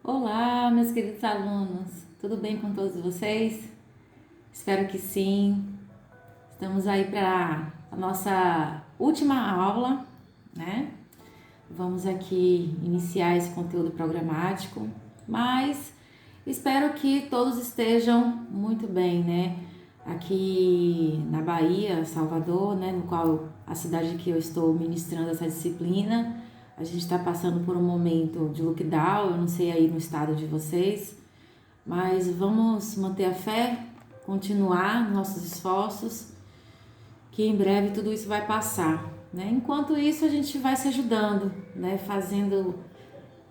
Olá, meus queridos alunos, tudo bem com todos vocês? Espero que sim. Estamos aí para a nossa última aula, né? Vamos aqui iniciar esse conteúdo programático, mas espero que todos estejam muito bem, né? Aqui na Bahia, Salvador, né? No qual a cidade que eu estou ministrando essa disciplina, a gente está passando por um momento de lockdown, eu não sei aí no estado de vocês, mas vamos manter a fé, continuar nossos esforços, que em breve tudo isso vai passar, né? Enquanto isso, a gente vai se ajudando, né? Fazendo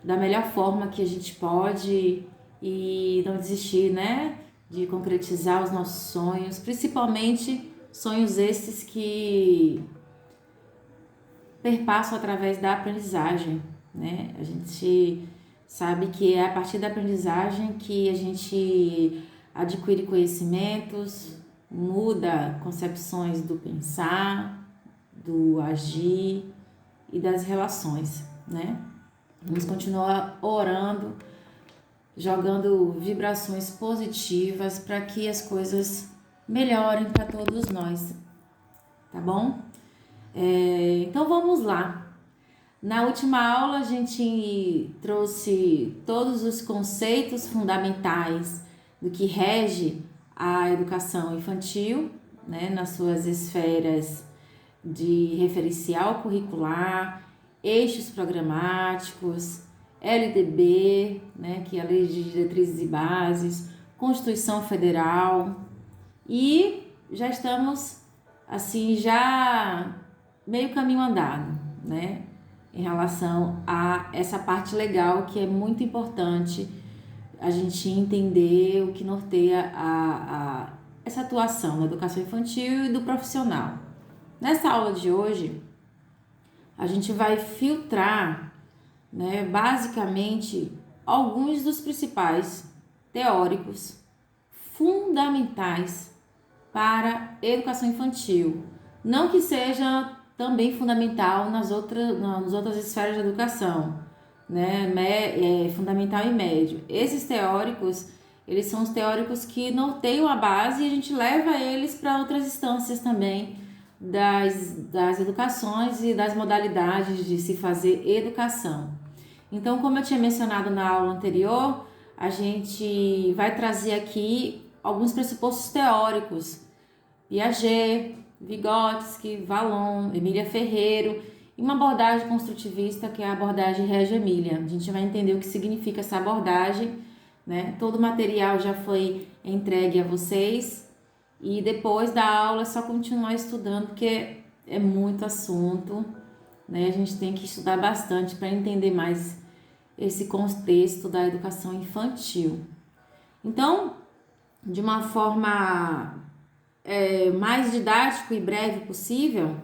da melhor forma que a gente pode e não desistir, né? De concretizar os nossos sonhos, principalmente sonhos esses que perpassam através da aprendizagem, né? A gente sabe que é a partir da aprendizagem que a gente adquire conhecimentos, muda concepções do pensar, do agir e das relações, né? Vamos continuar orando, jogando vibrações positivas para que as coisas melhorem para todos nós, tá bom? Então vamos lá. Na última aula a gente trouxe todos os conceitos fundamentais do que rege a educação infantil, né, nas suas esferas de referencial curricular, eixos programáticos, LDB, né, que é a Lei de Diretrizes e Bases, Constituição Federal, e já estamos assim já meio caminho andado, né, em relação a essa parte legal que é muito importante a gente entender o que norteia essa atuação na educação infantil e do profissional. Nessa aula de hoje, a gente vai filtrar, né, basicamente alguns dos principais teóricos fundamentais para a educação infantil. Não que seja também fundamental nas outras esferas de educação, né? Fundamental e médio. Esses teóricos, eles são os teóricos que norteiam a base e a gente leva eles para outras instâncias também das educações e das modalidades de se fazer educação. Então, como eu tinha mencionado na aula anterior, a gente vai trazer aqui alguns pressupostos teóricos: Piaget, Vygotsky, Vallon, Emília Ferreiro, e uma abordagem construtivista que é a abordagem Reggio Emilia. A gente vai entender o que significa essa abordagem, né? Todo o material já foi entregue a vocês e depois da aula é só continuar estudando, porque é muito assunto, né? A gente tem que estudar bastante para entender mais esse contexto da educação infantil. Então, de uma forma mais didático e breve possível,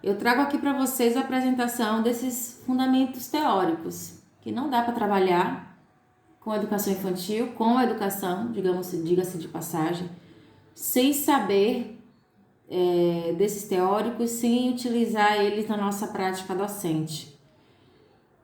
eu trago aqui para vocês a apresentação desses fundamentos teóricos, que não dá para trabalhar com a educação infantil, com a educação, diga-se de passagem, sem saber desses teóricos, sem utilizar eles na nossa prática docente.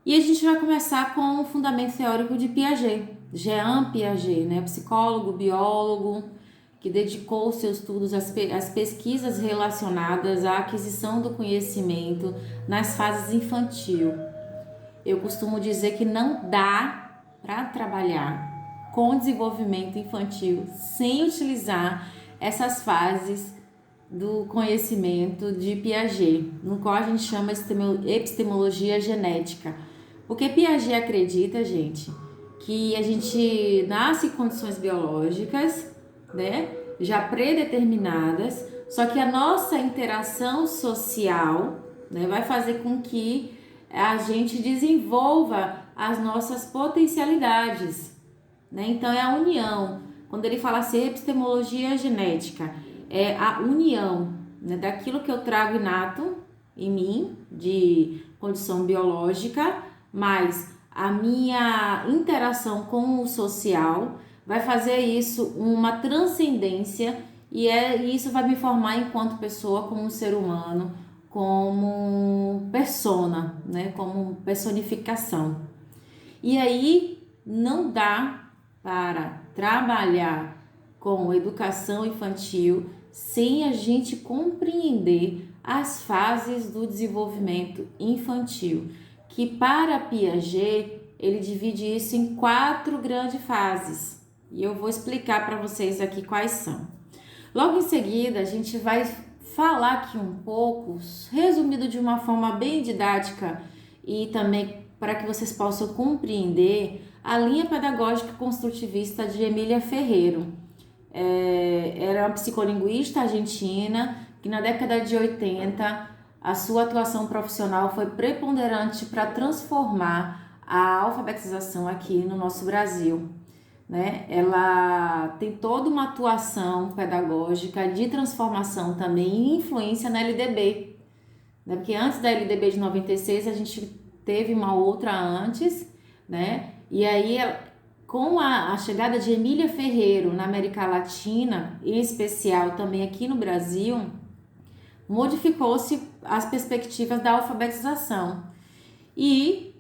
E a gente vai começar com o fundamento teórico de Piaget, Jean Piaget, né, psicólogo, biólogo, que dedicou seus estudos às pesquisas relacionadas à aquisição do conhecimento nas fases infantil. Eu costumo dizer que não dá para trabalhar com desenvolvimento infantil sem utilizar essas fases do conhecimento de Piaget, no qual a gente chama epistemologia genética. Porque Piaget acredita, gente, que a gente nasce em condições biológicas, né, já predeterminadas, só que a nossa interação social, né, vai fazer com que a gente desenvolva as nossas potencialidades, né? Então é a união. Quando ele fala assim, epistemologia genética, é a união, né, daquilo que eu trago inato em mim, de condição biológica, mas a minha interação com o social vai fazer isso uma transcendência e isso vai me formar enquanto pessoa, como ser humano, como persona, né, como personificação. E aí não dá para trabalhar com educação infantil sem a gente compreender as fases do desenvolvimento infantil, que para Piaget ele divide isso em 4 grandes fases, e eu vou explicar para vocês aqui quais são. Logo em seguida, a gente vai falar aqui um pouco, resumido de uma forma bem didática e também para que vocês possam compreender a linha pedagógica construtivista de Emília Ferreiro. Era uma psicolinguista argentina que na década de 80 a sua atuação profissional foi preponderante para transformar a alfabetização aqui no nosso Brasil. Né? Ela tem toda uma atuação pedagógica de transformação também e influência na LDB, né? Porque antes da LDB de 96 a gente teve uma outra antes, né? E aí com a chegada de Emília Ferreiro na América Latina, em especial também aqui no Brasil, modificou-se as perspectivas da alfabetização e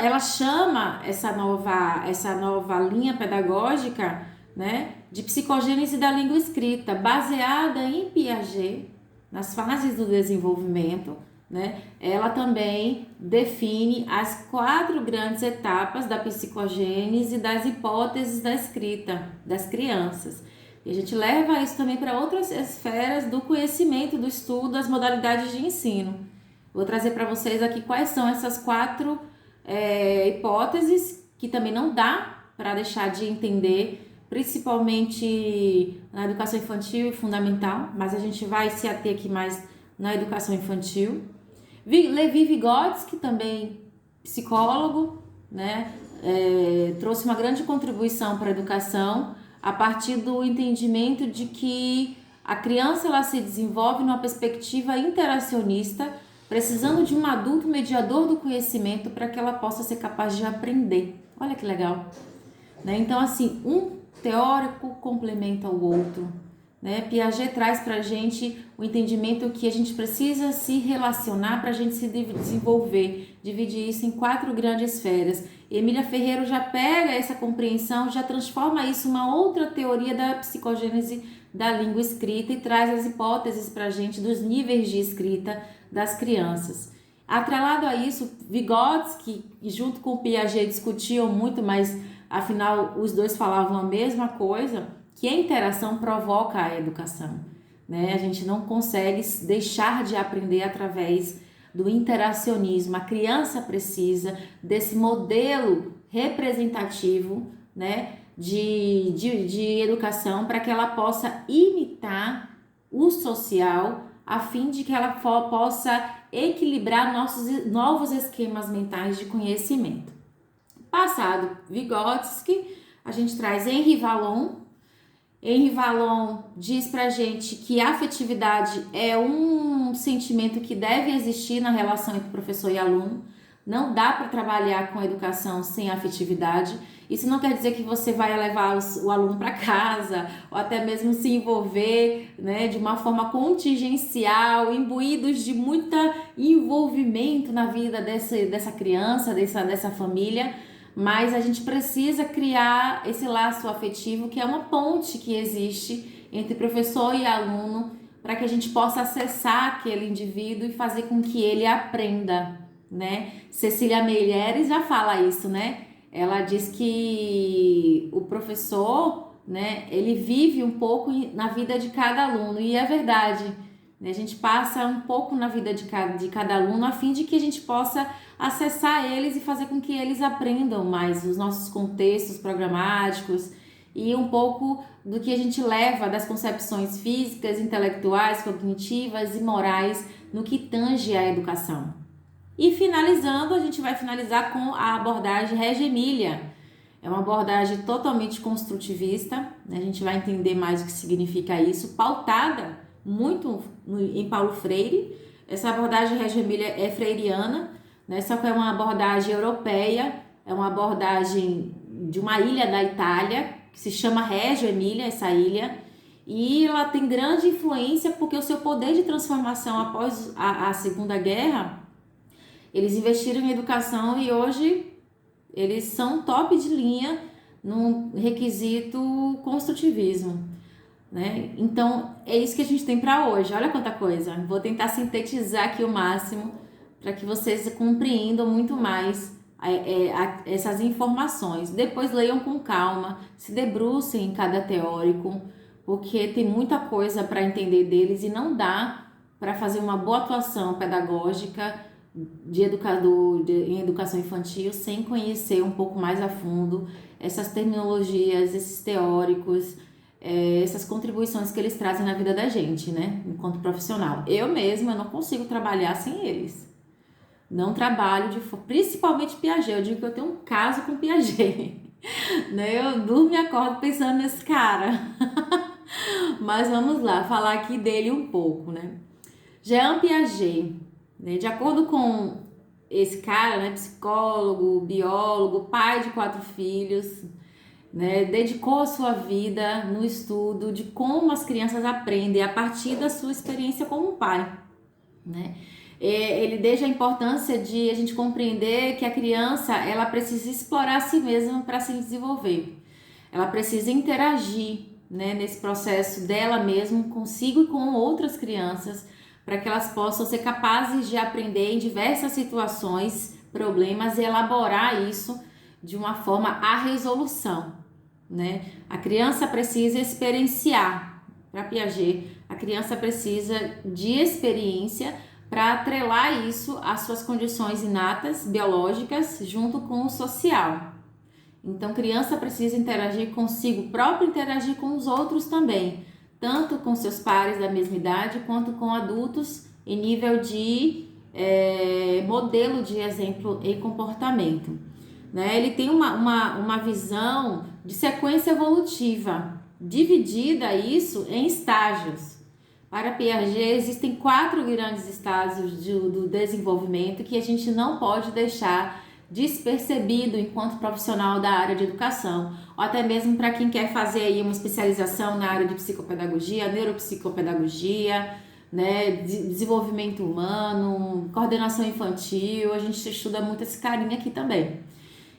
ela chama essa nova linha pedagógica, né, de psicogênese da língua escrita, baseada em Piaget, nas fases do desenvolvimento, né? Ela também define as 4 grandes etapas da psicogênese das hipóteses da escrita das crianças. E a gente leva isso também para outras esferas do conhecimento, do estudo, das modalidades de ensino. Vou trazer para vocês aqui quais são essas 4 hipóteses que também não dá para deixar de entender, principalmente na educação infantil e fundamental, mas a gente vai se ater aqui mais na educação infantil. Levi Vygotsky, também psicólogo, né, trouxe uma grande contribuição para a educação a partir do entendimento de que a criança ela se desenvolve numa perspectiva interacionista, precisando de um adulto mediador do conhecimento para que ela possa ser capaz de aprender. Olha que legal, né? Então, assim, um teórico complementa o outro, né? Piaget traz para a gente o entendimento que a gente precisa se relacionar para a gente se desenvolver, dividir isso em 4 grandes esferas. E Emília Ferreiro já pega essa compreensão, já transforma isso em uma outra teoria da psicogênese da língua escrita e traz as hipóteses para a gente dos níveis de escrita das crianças. Atrelado a isso, Vygotsky, junto com Piaget, discutiam muito, mas afinal os dois falavam a mesma coisa, que a interação provoca a educação, né? A gente não consegue deixar de aprender através do interacionismo. A criança precisa desse modelo representativo, né, de educação para que ela possa imitar o social, a fim de que ela possa equilibrar nossos novos esquemas mentais de conhecimento. Passado Vygotsky, a gente traz Henri Vallon. Henri Vallon diz pra gente que a afetividade é um sentimento que deve existir na relação entre professor e aluno. Não dá para trabalhar com a educação sem afetividade. Isso não quer dizer que você vai levar o aluno para casa ou até mesmo se envolver, né, de uma forma contingencial, imbuídos de muito envolvimento na vida dessa criança, dessa família. Mas a gente precisa criar esse laço afetivo, que é uma ponte que existe entre professor e aluno, para que a gente possa acessar aquele indivíduo e fazer com que ele aprenda, né? Cecília Meirelles já fala isso, né? Ela diz que o professor, né, ele vive um pouco na vida de cada aluno, e é verdade, né? A gente passa um pouco na vida de cada aluno a fim de que a gente possa acessar eles e fazer com que eles aprendam mais os nossos contextos programáticos e um pouco do que a gente leva das concepções físicas, intelectuais, cognitivas e morais no que tange à educação. E finalizando, a gente vai finalizar com a abordagem Regia Emília. É uma abordagem totalmente construtivista, né? A gente vai entender mais o que significa isso, pautada muito em Paulo Freire. Essa abordagem Regia Emília é freiriana, né? Só que é uma abordagem europeia, é uma abordagem de uma ilha da Itália, que se chama Reggio Emília, essa ilha, e ela tem grande influência porque o seu poder de transformação após a Segunda Guerra, eles investiram em educação e hoje eles são top de linha no requisito construtivismo, né? Então, é isso que a gente tem para hoje. Olha quanta coisa. Vou tentar sintetizar aqui o máximo para que vocês compreendam muito mais essas informações. Depois leiam com calma, se debrucem em cada teórico, porque tem muita coisa para entender deles e não dá para fazer uma boa atuação pedagógica de educador em educação infantil sem conhecer um pouco mais a fundo essas terminologias, esses teóricos, essas contribuições que eles trazem na vida da gente, né, enquanto profissional. Eu mesma não consigo trabalhar sem eles. Não trabalho, principalmente Piaget. Eu digo que eu tenho um caso com Piaget. Né? Eu durmo e acordo pensando nesse cara. Mas vamos lá, falar aqui dele um pouco, né? Jean Piaget, né? De acordo com esse cara, né? Psicólogo, biólogo, pai de 4 filhos, né? Dedicou a sua vida no estudo de como as crianças aprendem a partir da sua experiência como pai, né? Ele deixa a importância de a gente compreender que a criança ela precisa explorar a si mesma para se desenvolver. Ela precisa interagir, né, nesse processo dela mesma, consigo e com outras crianças, para que elas possam ser capazes de aprender em diversas situações, problemas e elaborar isso de uma forma à resolução, né? A criança precisa experienciar. Para Piaget, a criança precisa de experiência para atrelar isso às suas condições inatas, biológicas, junto com o social. Então, criança precisa interagir consigo próprio, interagir com os outros também, tanto com seus pares da mesma idade, quanto com adultos em nível de modelo de exemplo e comportamento. Né? Ele tem uma visão de sequência evolutiva, dividida isso em estágios. Para Piaget, existem 4 grandes estágios do desenvolvimento que a gente não pode deixar despercebido enquanto profissional da área de educação, ou até mesmo para quem quer fazer aí uma especialização na área de psicopedagogia, neuropsicopedagogia, né, desenvolvimento humano, coordenação infantil. A gente estuda muito esse carinha aqui também.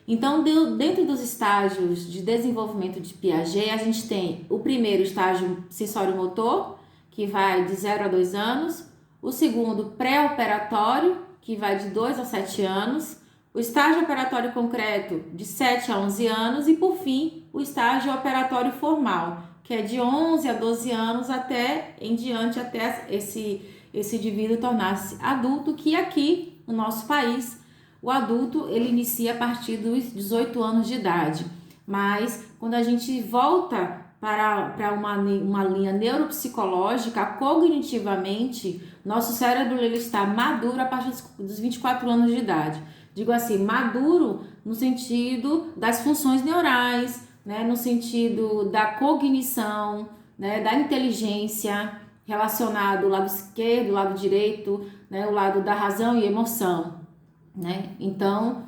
Então, dentro dos estágios de desenvolvimento de Piaget, a gente tem o primeiro estágio sensório-motor, que vai de 0 a 2 anos, o segundo pré-operatório, que vai de 2 a 7 anos, o estágio operatório concreto de 7 a 11 anos e, por fim, o estágio operatório formal, que é de 11 a 12 anos até em diante, até esse indivíduo tornar-se adulto, que aqui no nosso país, o adulto ele inicia a partir dos 18 anos de idade. Mas quando a gente volta para uma linha neuropsicológica, cognitivamente, nosso cérebro ele está maduro a partir dos 24 anos de idade. Digo assim, maduro no sentido das funções neurais, né, no sentido da cognição, né, da inteligência, relacionado ao lado esquerdo, ao lado direito, né, o lado da razão e emoção, né? Então,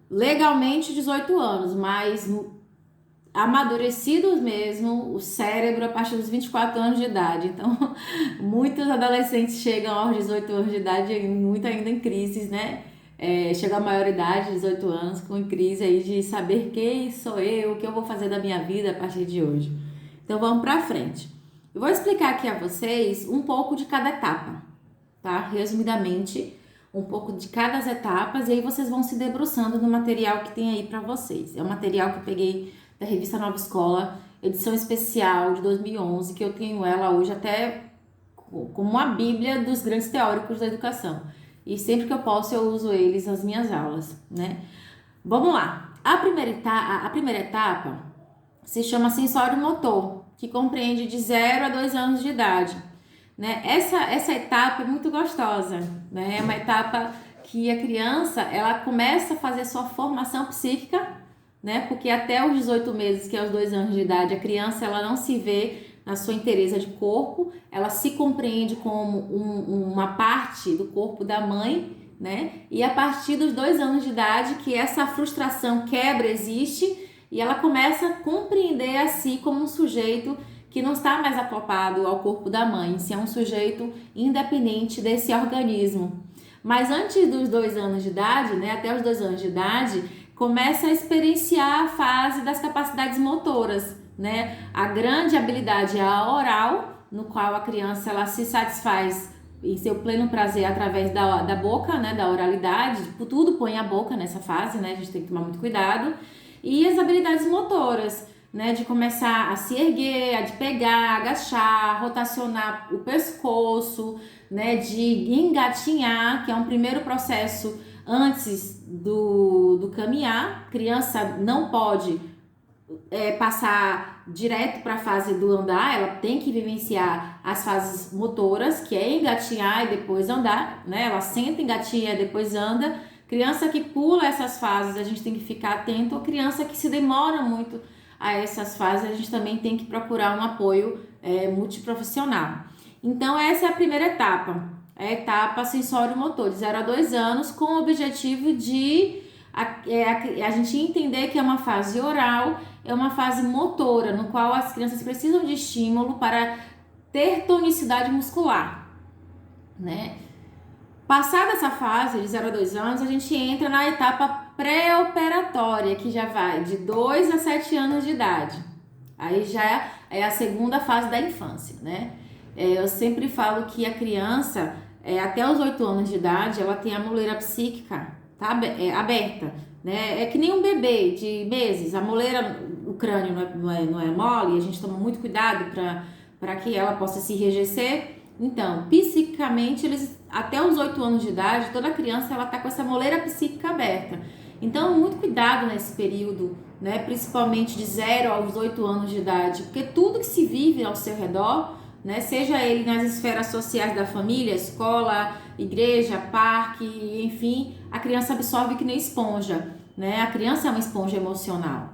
legalmente 18 anos, mas amadurecidos mesmo, o cérebro a partir dos 24 anos de idade. Então, muitos adolescentes chegam aos 18 anos de idade, muito ainda em crises, né? Chega à maioridade, 18 anos, com crise aí de saber quem sou eu, o que eu vou fazer da minha vida a partir de hoje. Então, vamos para frente. Eu vou explicar aqui a vocês um pouco de cada etapa, tá? Resumidamente, um pouco de cada etapas, e aí vocês vão se debruçando no material que tem aí para vocês. É um material que eu peguei da revista Nova Escola, edição especial de 2011, que eu tenho ela hoje até como uma bíblia dos grandes teóricos da educação. E sempre que eu posso eu uso eles nas minhas aulas, né? Vamos lá. A primeira etapa se chama sensório motor, que compreende de 0 a 2 anos de idade, né? Essa etapa é muito gostosa, né? É uma etapa que a criança, ela começa a fazer sua formação psíquica, né? Porque até os 18 meses, que é os 2 anos de idade, a criança, ela não se vê na sua inteireza de corpo, ela se compreende como uma parte do corpo da mãe, né? E a partir dos 2 anos de idade que essa frustração quebra existe e ela começa a compreender a si como um sujeito que não está mais acoplado ao corpo da mãe, se é um sujeito independente desse organismo. Mas antes dos 2 anos de idade, né? Até os 2 anos de idade, começa a experienciar a fase das capacidades motoras, né? A grande habilidade é a oral, no qual a criança ela se satisfaz em seu pleno prazer através da boca, né? Da oralidade, tudo põe a boca nessa fase, né? A gente tem que tomar muito cuidado. E as habilidades motoras, né? De começar a se erguer, de pegar, agachar, rotacionar o pescoço, né? De engatinhar, que é um primeiro processo antes do caminhar. Criança não pode passar direto para a fase do andar, ela tem que vivenciar as fases motoras, que é engatinhar e depois andar, né? Ela senta, engatinha e depois anda. Criança que pula essas fases, a gente tem que ficar atento. A criança que se demora muito a essas fases, a gente também tem que procurar um apoio multiprofissional. Então, essa é a primeira etapa, a etapa sensório-motor, de 0 a 2 anos, com o objetivo de a gente entender que é uma fase oral, é uma fase motora, no qual as crianças precisam de estímulo para ter tonicidade muscular, né? Passada essa fase de 0 a 2 anos, a gente entra na etapa pré-operatória, que já vai de 2 a 7 anos de idade. Aí já é a segunda fase da infância, né? Eu sempre falo que a criança, até os 8 anos de idade, ela tem a moleira psíquica, tá? Aberta, né? É que nem um bebê de meses, a moleira, o crânio não é mole, a gente toma muito cuidado para que ela possa se enrijecer. Então, psiquicamente, até os 8 anos de idade, toda criança ela tá com essa moleira psíquica aberta. Então, muito cuidado nesse período, né? Principalmente de 0 aos 8 anos de idade, porque tudo que se vive ao seu redor, né? Seja ele nas esferas sociais da família, escola, igreja, parque, enfim, a criança absorve que nem esponja, né? A criança é uma esponja emocional.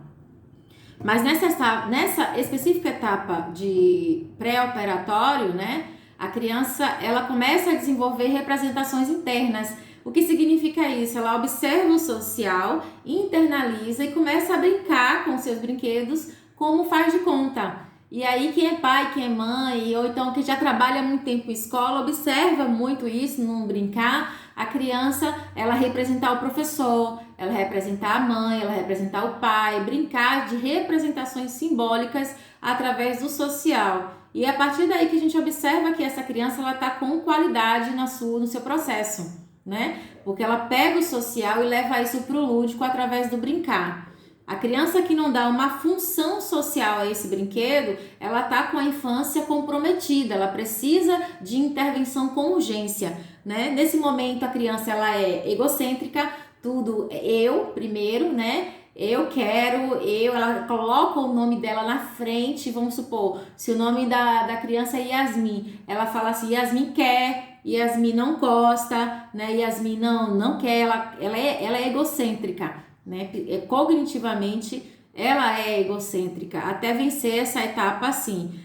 Mas nessa específica etapa de pré-operatório, né? A criança, ela começa a desenvolver representações internas. O que significa isso? Ela observa o social, internaliza e começa a brincar com seus brinquedos como faz de conta. E aí quem é pai, quem é mãe, ou então que já trabalha muito tempo em escola, observa muito isso, não brincar. A criança, ela representar o professor, ela representar a mãe, ela representar o pai, brincar de representações simbólicas através do social. E é a partir daí que a gente observa que essa criança ela está com qualidade no seu processo, né? Porque ela pega o social e leva isso para o lúdico através do brincar. A criança que não dá uma função social a esse brinquedo, ela está com a infância comprometida, ela precisa de intervenção com urgência, né? Nesse momento a criança ela é egocêntrica, tudo eu primeiro, né? Eu quero, ela coloca o nome dela na frente, vamos supor, se o nome da criança é Yasmin, ela fala assim, Yasmin quer, Yasmin não gosta, né? Yasmin não quer, ela é egocêntrica, né? Cognitivamente, ela é egocêntrica, até vencer essa etapa assim.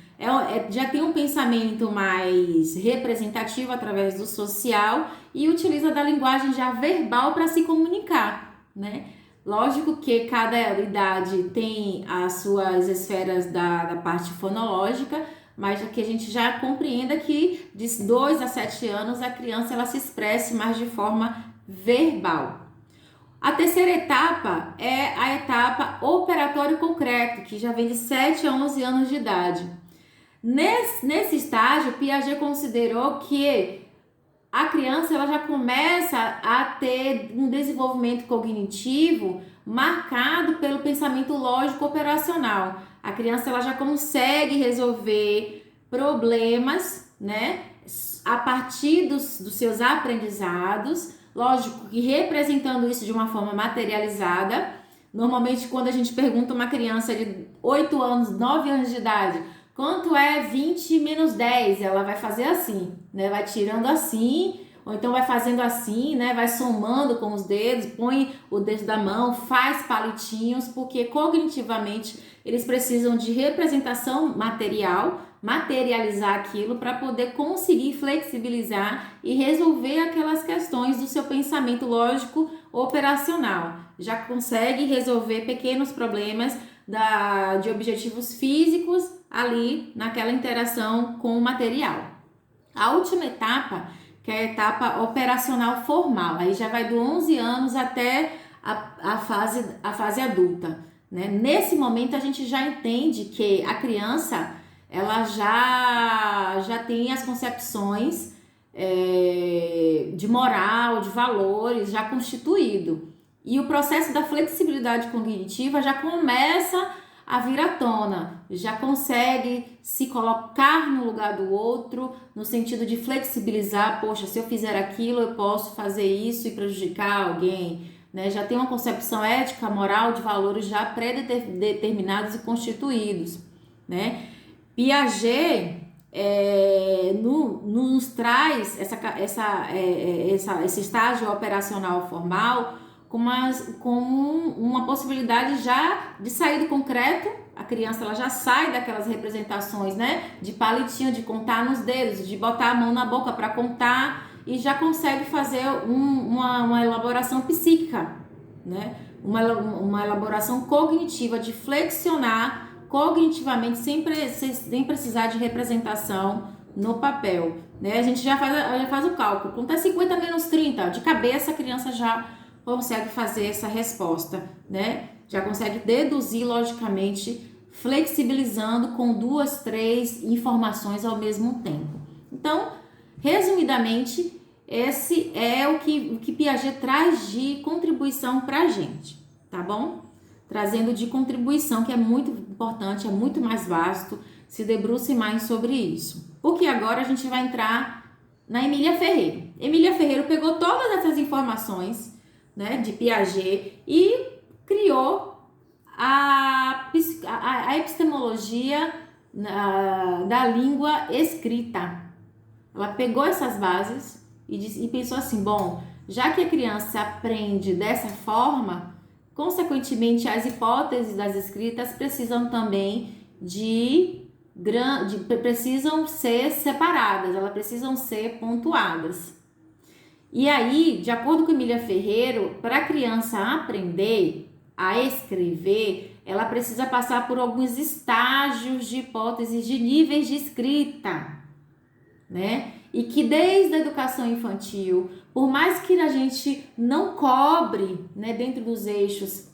Já tem um pensamento mais representativo através do social e utiliza da linguagem já verbal para se comunicar, né? Lógico que cada idade tem as suas esferas da parte fonológica, mas que a gente já compreenda que de 2 a 7 anos a criança ela se expresse mais de forma verbal. A terceira etapa é a etapa operatório concreto, que já vem de 7 a 11 anos de idade. Nesse estágio, Piaget considerou que a criança ela já começa a ter um desenvolvimento cognitivo marcado pelo pensamento lógico operacional. A criança ela já consegue resolver problemas, né, a partir dos seus aprendizados, lógico que representando isso de uma forma materializada. Normalmente quando a gente pergunta uma criança de 8 anos, 9 anos de idade, quanto é 20 menos 10? Ela vai fazer assim, né? Vai tirando assim, ou então vai fazendo assim, né? Vai somando com os dedos, põe o dedo da mão, faz palitinhos, porque cognitivamente eles precisam de representação material, materializar aquilo para poder conseguir flexibilizar e resolver aquelas questões do seu pensamento lógico operacional. Já consegue resolver pequenos problemas de objetivos físicos ali naquela interação com o material. A última etapa, que é a etapa operacional formal, aí já vai do 11 anos até a fase adulta, né? Nesse momento a gente já entende que a criança ela já tem as concepções de moral, de valores já constituído. E o processo da flexibilidade cognitiva já começa a vir à tona, já consegue se colocar no lugar do outro, no sentido de flexibilizar, poxa, se eu fizer aquilo, eu posso fazer isso e prejudicar alguém, né? Já tem uma concepção ética, moral, de valores já pré-determinados e constituídos, né? Piaget nos traz esse estágio operacional formal como uma possibilidade já de sair do concreto. A criança ela já sai daquelas representações, né, de palitinho, de contar nos dedos, de botar a mão na boca para contar, e já consegue fazer uma elaboração psíquica, né, uma elaboração cognitiva, de flexionar cognitivamente sem precisar de representação no papel, né? A gente já faz o cálculo. Quando é 50 menos 30, de cabeça a criança já consegue fazer essa resposta, né? Já consegue deduzir logicamente, flexibilizando com 2, 3 informações ao mesmo tempo. Então, resumidamente, esse é o que Piaget traz de contribuição para a gente, tá bom? Trazendo de contribuição, que é muito importante, é muito mais vasto, se debruce mais sobre isso. Porque agora a gente vai entrar na Emília Ferreiro. Emília Ferreiro pegou todas essas informações, né, de Piaget e criou a epistemologia da língua escrita. Ela pegou essas bases e pensou assim, bom, já que a criança aprende dessa forma, consequentemente as hipóteses das escritas precisam também precisam ser separadas, elas precisam ser pontuadas. E aí, de acordo com Emília Ferreiro, para a criança aprender a escrever, ela precisa passar por alguns estágios de hipóteses de níveis de escrita, né? E que desde a educação infantil, por mais que a gente não cobre, né, dentro dos eixos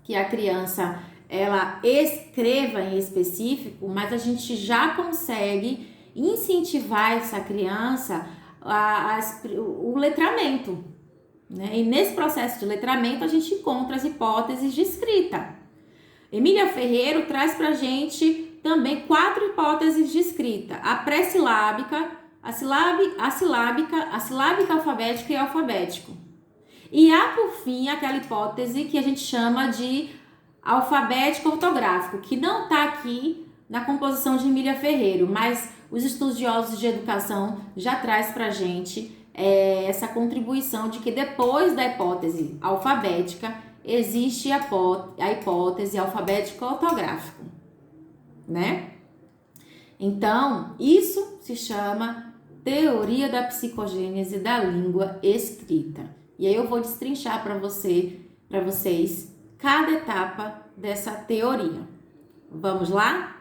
que a criança ela escreva em específico, mas a gente já consegue incentivar essa criança o letramento, né? E nesse processo de letramento a gente encontra as hipóteses de escrita. Emília Ferreiro traz pra gente também 4 hipóteses de escrita: a pré-silábica, a silábica alfabética e alfabético. E há, por fim, aquela hipótese que a gente chama de alfabético ortográfico, que não está aqui na composição de Emília Ferreiro, mas os estudiosos de educação já traz para a gente essa contribuição de que depois da hipótese alfabética existe a hipótese alfabético ortográfico, né? Então, isso se chama teoria da psicogênese da língua escrita. E aí eu vou destrinchar para vocês cada etapa dessa teoria. Vamos lá?